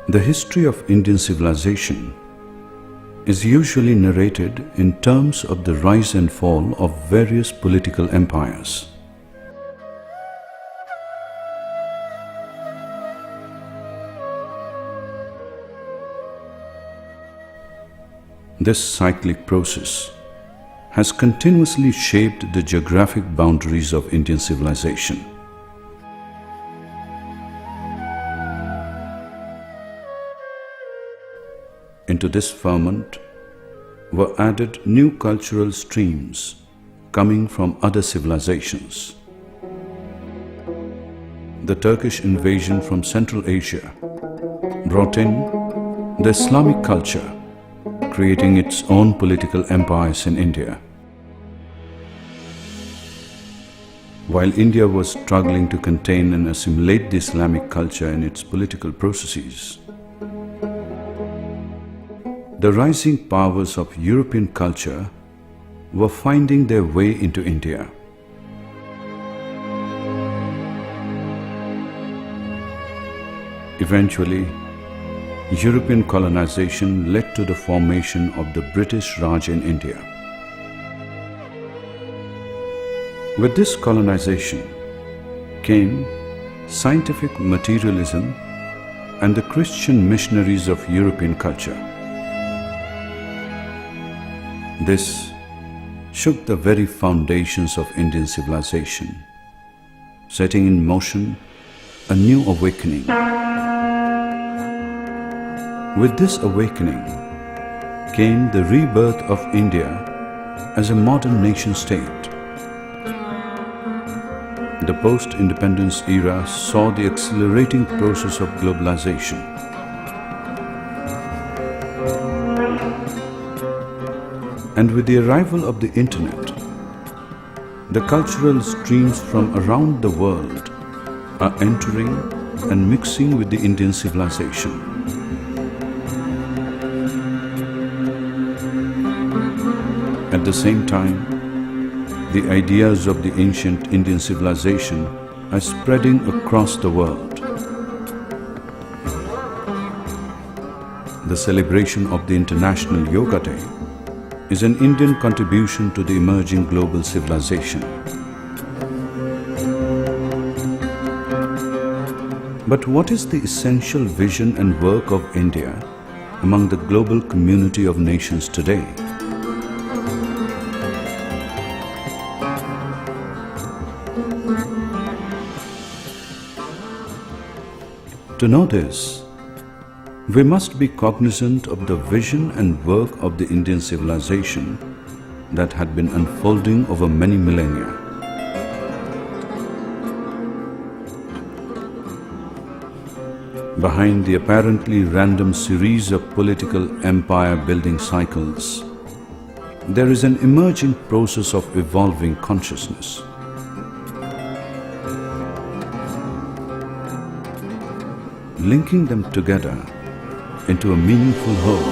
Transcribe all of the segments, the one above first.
The history of Indian civilization is usually narrated in terms of the rise and fall of various political empires. This cyclic process has continuously shaped the geographic boundaries of Indian civilization. Into this ferment were added new cultural streams coming from other civilizations. The Turkish invasion from Central Asia brought in the Islamic culture, creating its own political empires in India. While India was struggling to contain and assimilate the Islamic culture in its political processes, the rising powers of European culture were finding their way into India. Eventually, European colonization led to the formation of the British Raj in India. With this colonization came scientific materialism and the Christian missionaries of European culture. This shook the very foundations of Indian civilization, setting in motion a new awakening. With this awakening came the rebirth of India as a modern nation-state. The post-independence era saw the accelerating process of globalization. And with the arrival of the internet, the cultural streams from around the world are entering and mixing with the Indian civilization. At the same time, the ideas of the ancient Indian civilization are spreading across the world. The celebration of the International Yoga Day is an Indian contribution to the emerging global civilization. But what is the essential vision and work of India among the global community of nations today? To know this, we must be cognizant of the vision and work of the Indian civilization that had been unfolding over many millennia. Behind the apparently random series of political empire-building cycles, there is an emerging process of evolving consciousness. Linking them together into a meaningful whole.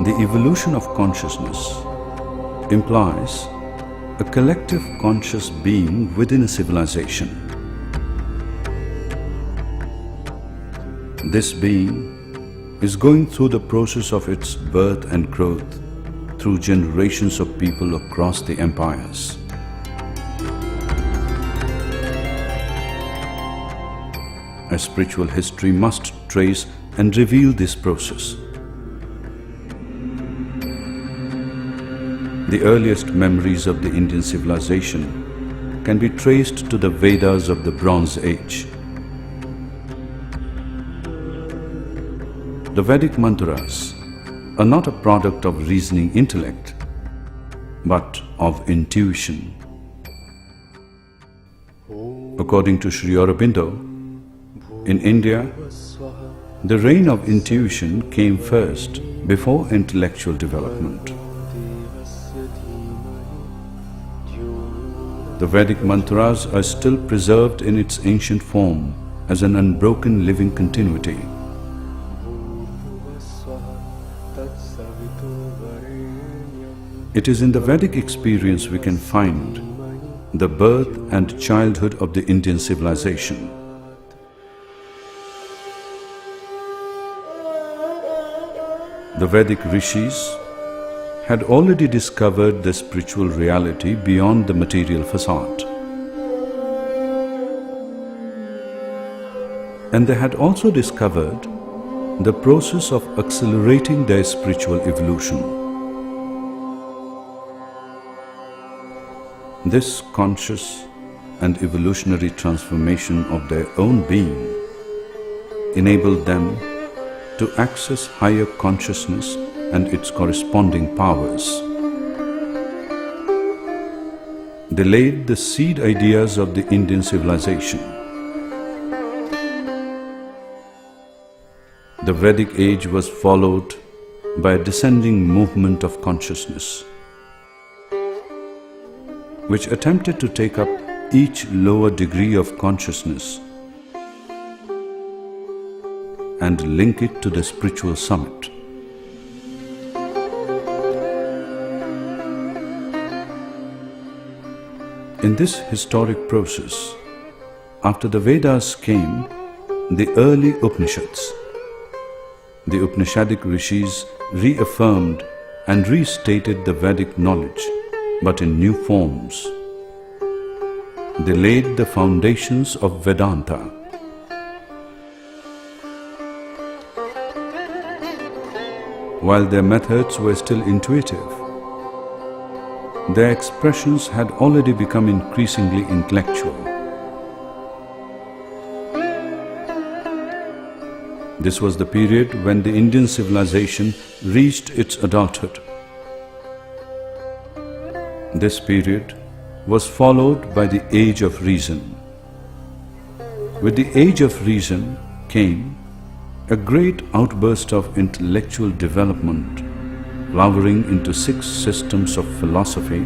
The evolution of consciousness implies a collective conscious being within a civilization. This being is going through the process of its birth and growth through generations of people across the empires. A spiritual history must trace and reveal this process. The earliest memories of the Indian civilization can be traced to the Vedas of the Bronze Age. The Vedic mantras are not a product of reasoning intellect, but of intuition. According to Sri Aurobindo, in India, the reign of intuition came first before intellectual development. The Vedic mantras are still preserved in its ancient form as an unbroken living continuity. It is in the Vedic experience we can find the birth and childhood of the Indian civilization. The Vedic rishis had already discovered the spiritual reality beyond the material facade. And they had also discovered the process of accelerating their spiritual evolution. This conscious and evolutionary transformation of their own being enabled them to access higher consciousness and its corresponding powers. They laid the seed ideas of the Indian civilization. The Vedic age was followed by a descending movement of consciousness, which attempted to take up each lower degree of consciousness and link it to the spiritual summit. In this historic process, after the Vedas came the early Upanishads. The Upanishadic rishis reaffirmed and restated the Vedic knowledge, but in new forms. They laid the foundations of Vedanta. While their methods were still intuitive, their expressions had already become increasingly intellectual. This was the period when the Indian civilization reached its adulthood. This period was followed by the Age of Reason. With the Age of Reason came a great outburst of intellectual development, flowering into 6 systems of philosophy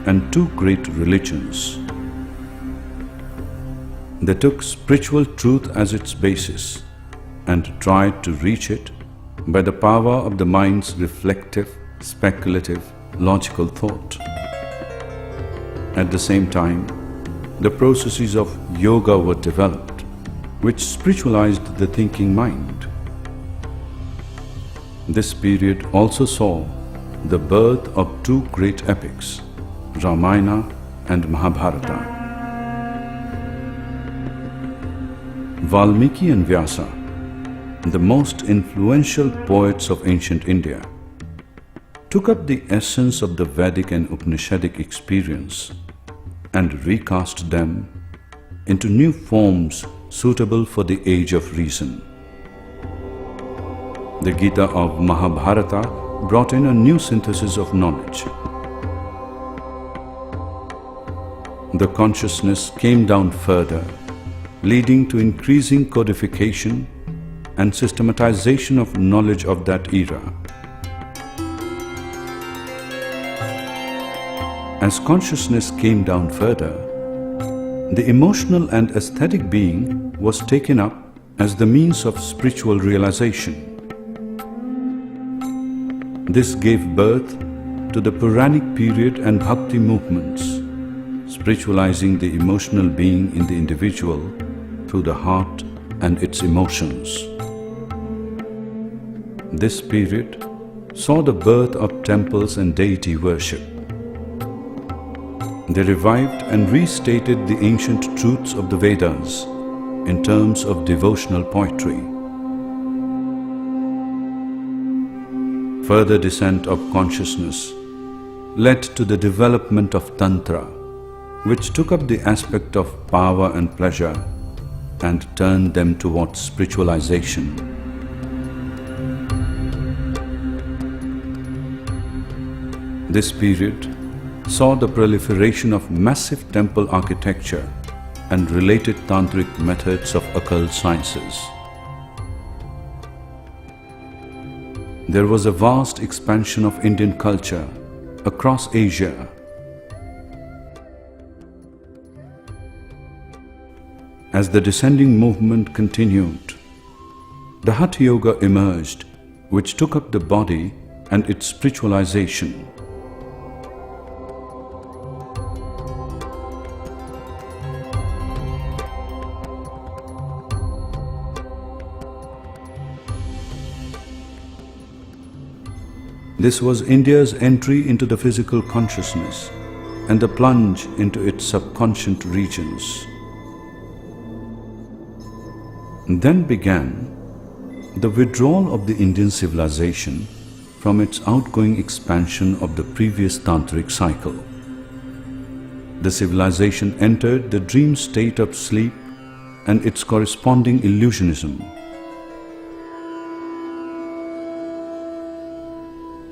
and 2 great religions. They took spiritual truth as its basis and tried to reach it by the power of the mind's reflective, speculative, logical thought. At the same time, the processes of yoga were developed, which spiritualized the thinking mind. This period also saw the birth of 2 great epics, Ramayana and Mahabharata. Valmiki and Vyasa, the most influential poets of ancient India, took up the essence of the Vedic and Upanishadic experience and recast them into new forms suitable for the Age of Reason. The Gita of Mahabharata brought in a new synthesis of knowledge. The consciousness came down further, leading to increasing codification and systematization of knowledge of that era. As consciousness came down further, the emotional and aesthetic being was taken up as the means of spiritual realization. This gave birth to the Puranic period and Bhakti movements, spiritualizing the emotional being in the individual through the heart and its emotions. This period saw the birth of temples and deity worship. They revived and restated the ancient truths of the Vedas in terms of devotional poetry. Further descent of consciousness led to the development of Tantra, which took up the aspect of power and pleasure and turned them towards spiritualization. This period saw the proliferation of massive temple architecture and related tantric methods of occult sciences. There was a vast expansion of Indian culture across Asia. As the descending movement continued, the Hatha Yoga emerged, which took up the body and its spiritualization. This was India's entry into the physical consciousness and the plunge into its subconscious regions. Then began the withdrawal of the Indian civilization from its outgoing expansion of the previous tantric cycle. The civilization entered the dream state of sleep and its corresponding illusionism,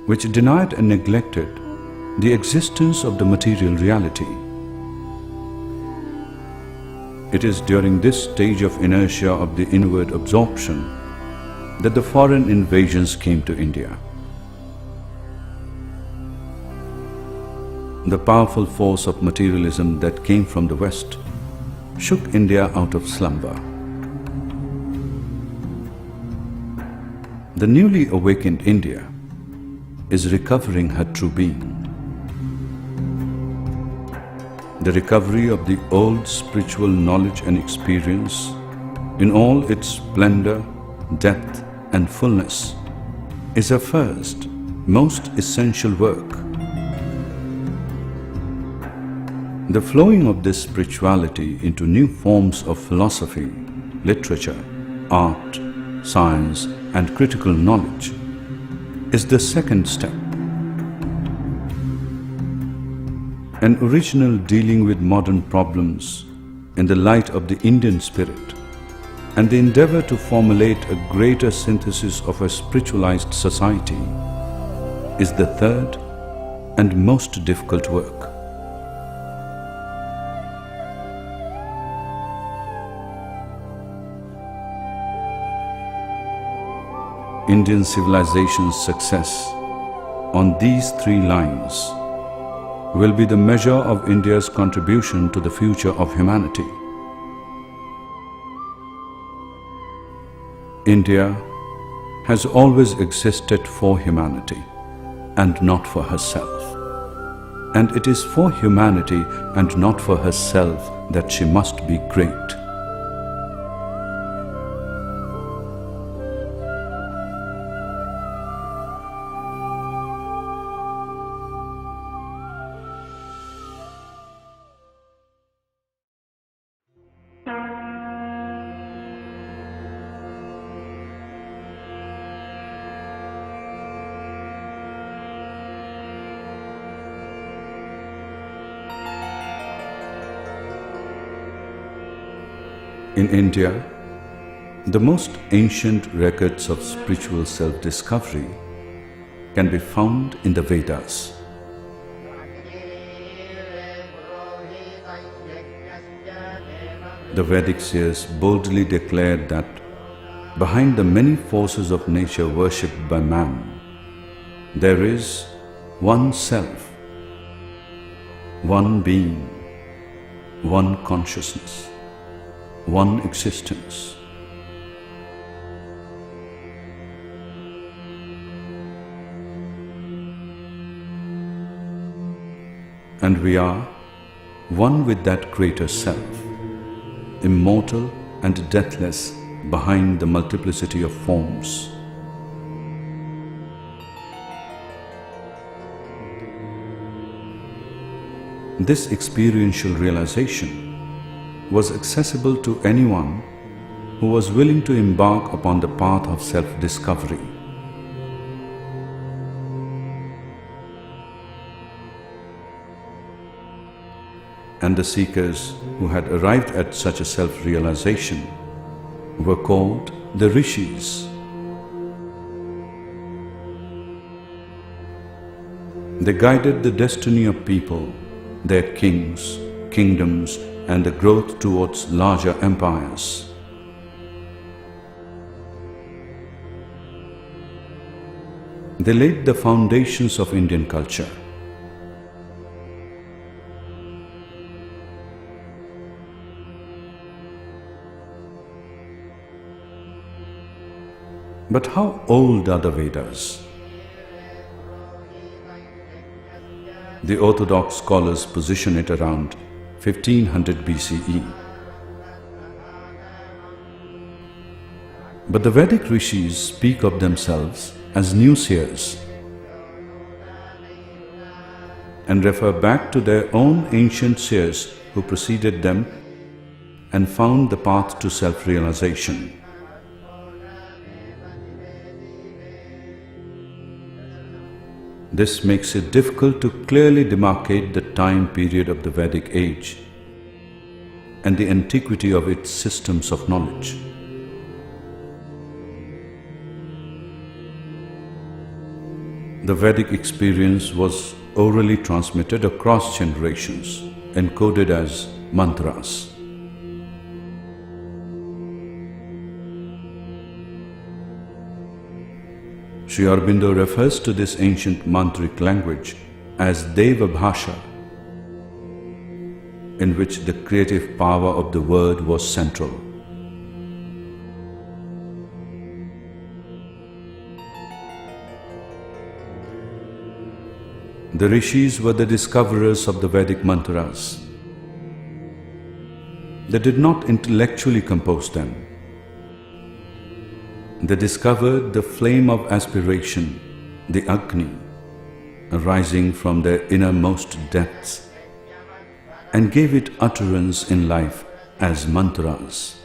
which denied and neglected the existence of the material reality. It is during this stage of inertia of the inward absorption that the foreign invasions came to India. The powerful force of materialism that came from the West shook India out of slumber. The newly awakened India is recovering her true being. The recovery of the old spiritual knowledge and experience in all its splendor, depth and fullness is her first, most essential work. The flowing of this spirituality into new forms of philosophy, literature, art, science and critical knowledge is the second step. An original dealing with modern problems in the light of the Indian spirit and the endeavor to formulate a greater synthesis of a spiritualized society is the third and most difficult work. Indian civilization's success on these three lines will be the measure of India's contribution to the future of humanity. India has always existed for humanity and not for herself. And it is for humanity and not for herself that she must be great. In India, the most ancient records of spiritual self-discovery can be found in the Vedas. The Vedic seers boldly declared that behind the many forces of nature worshipped by man, there is one self, one being, one consciousness, one existence. And we are one with that greater self, immortal and deathless behind the multiplicity of forms. This experiential realization was accessible to anyone who was willing to embark upon the path of self-discovery. And the seekers who had arrived at such a self-realization were called the Rishis. They guided the destiny of people, their kings, kingdoms, and the growth towards larger empires. They laid the foundations of Indian culture. But how old are the Vedas? The orthodox scholars position it around 1500 BCE. But the Vedic rishis speak of themselves as new seers, and refer back to their own ancient seers who preceded them and found the path to self-realization. This makes it difficult to clearly demarcate the time period of the Vedic age and the antiquity of its systems of knowledge. The Vedic experience was orally transmitted across generations, encoded as mantras. Sri Aurobindo refers to this ancient mantric language as Deva Bhasha, in which the creative power of the word was central. The rishis were the discoverers of the Vedic mantras. They did not intellectually compose them. They discovered the flame of aspiration, the Agni, arising from their innermost depths, and gave it utterance in life as mantras.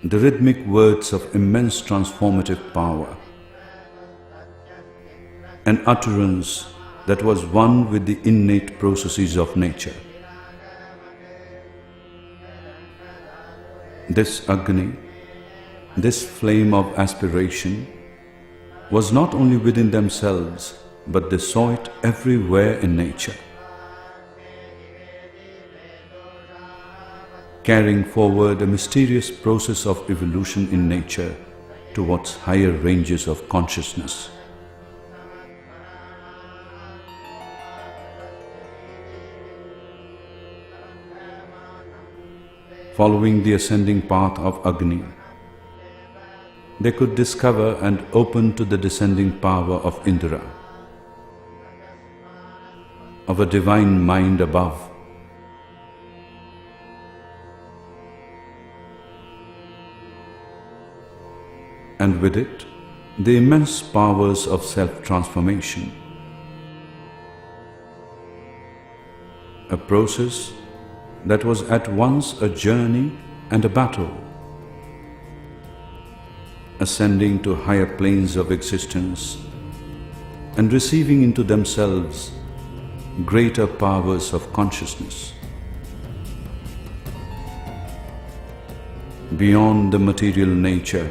The rhythmic words of immense transformative power, an utterance that was one with the innate processes of nature. This Agni, this flame of aspiration, was not only within themselves, but they saw it everywhere in nature, carrying forward a mysterious process of evolution in nature towards higher ranges of consciousness. Following the ascending path of Agni, they could discover and open to the descending power of Indra, of a divine mind above. And with it, the immense powers of self-transformation, a process that was at once a journey and a battle, ascending to higher planes of existence and receiving into themselves greater powers of consciousness. Beyond the material nature,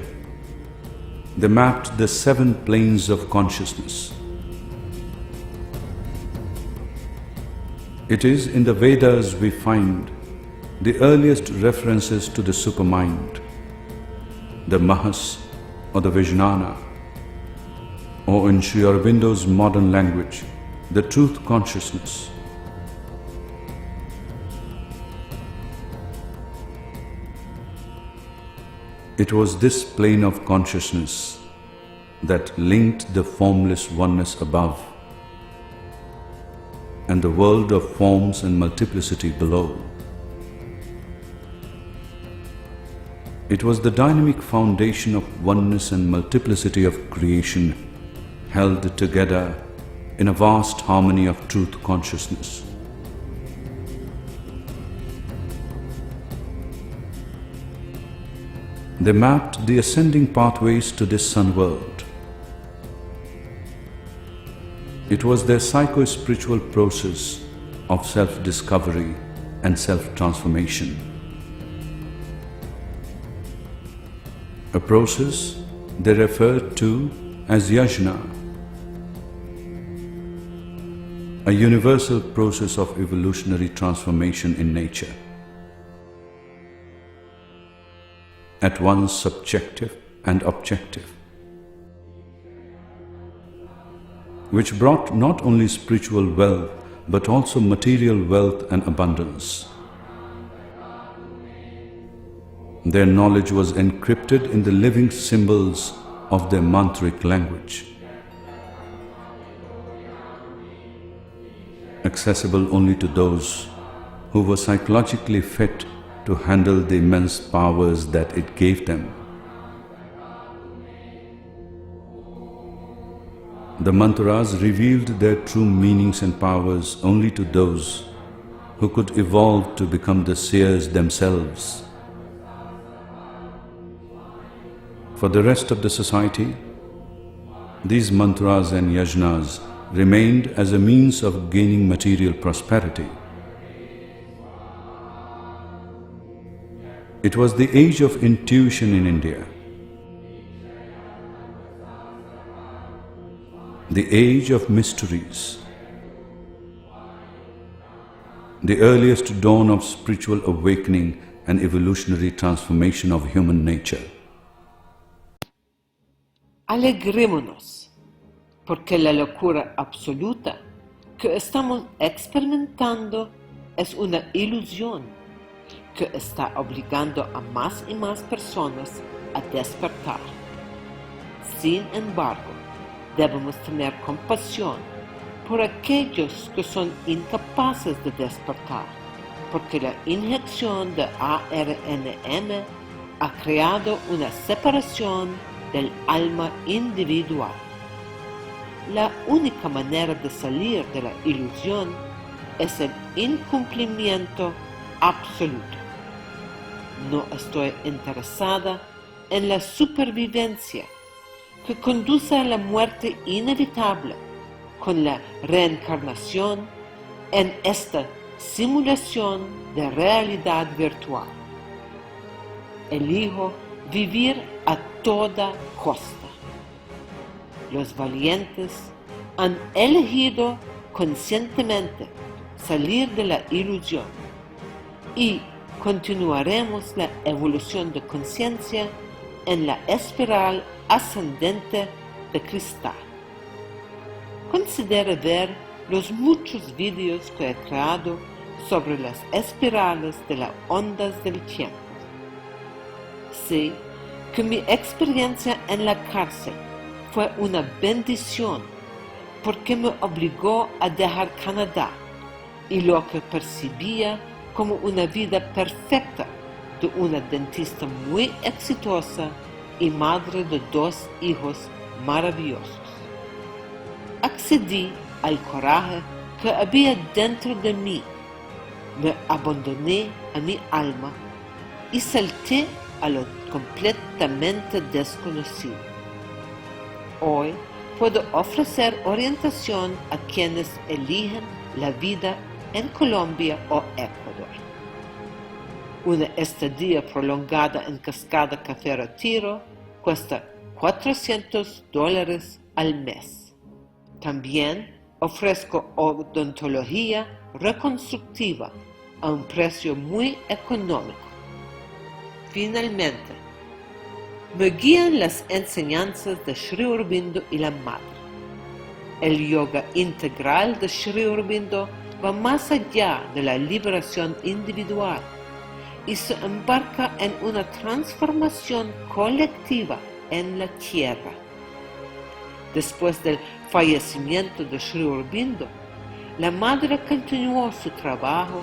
they mapped the 7 planes of consciousness. It is in the Vedas we find the earliest references to the supermind, the Mahas or the Vijnana, or in Sri Aurobindo's modern language, the truth consciousness. It was this plane of consciousness that linked the formless oneness above and the world of forms and multiplicity below. It was the dynamic foundation of oneness and multiplicity of creation held together in a vast harmony of truth consciousness. They mapped the ascending pathways to this sun world. It was their psycho-spiritual process of self-discovery and self-transformation. A process they referred to as yajna, a universal process of evolutionary transformation in nature, at once subjective and objective, which brought not only spiritual wealth but also material wealth and abundance. Their knowledge was encrypted in the living symbols of their mantric language, accessible only to those who were psychologically fit to handle the immense powers that it gave them. The mantras revealed their true meanings and powers only to those who could evolve to become the seers themselves. For the rest of the society, these mantras and yajnas remained as a means of gaining material prosperity. It was the age of intuition in India, the age of mysteries, the earliest dawn of spiritual awakening and evolutionary transformation of human nature. Alegrémonos, porque la locura absoluta que estamos experimentando es una ilusión que está obligando a más y más personas a despertar. Sin embargo, debemos tener compasión por aquellos que son incapaces de despertar, porque la inyección de ARNM ha creado una separación del alma individual. La única manera de salir de la ilusión es el incumplimiento absoluto. No estoy interesada en la supervivencia que conduce a la muerte inevitable con la reencarnación en esta simulación de realidad virtual. Elijo vivir a toda costa. Los valientes han elegido conscientemente salir de la ilusión y continuaremos la evolución de conciencia en la espiral ascendente de cristal. Considere ver los muchos vídeos que he creado sobre las espirales de las ondas del tiempo. Sé que mi experiencia en la cárcel fue una bendición porque me obligó a dejar Canadá y lo que percibía como una vida perfecta de una dentista muy exitosa y madre de 2 hijos maravillosos. Accedí al coraje que había dentro de mí, me abandoné a mi alma y salté a lo completamente desconocido. Hoy puedo ofrecer orientación a quienes eligen la vida en Colombia o Ecuador. Una estadía prolongada en Cascada Café Retiro cuesta $400 al mes. También ofrezco odontología reconstructiva a un precio muy económico. Finalmente, me guían las enseñanzas de Sri Aurobindo y la Madre. El yoga integral de Sri Aurobindo va más allá de la liberación individual y se embarca en una transformación colectiva en la tierra. Después del fallecimiento de Sri Aurobindo, la Madre continuó su trabajo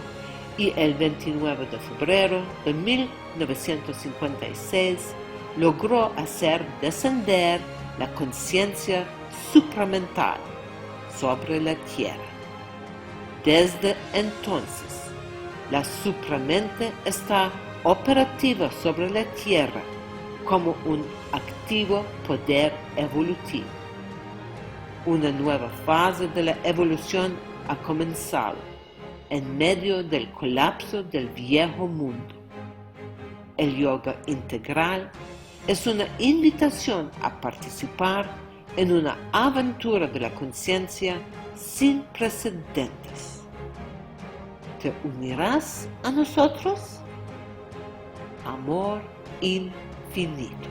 y el 29 de febrero de 1956 logró hacer descender la conciencia supramental sobre la tierra. Desde entonces, la supramente está operativa sobre la tierra como un activo poder evolutivo. Una nueva fase de la evolución ha comenzado en medio del colapso del viejo mundo. El yoga integral es una invitación a participar en una aventura de la conciencia sin precedentes. ¿Te unirás a nosotros? Amor infinito.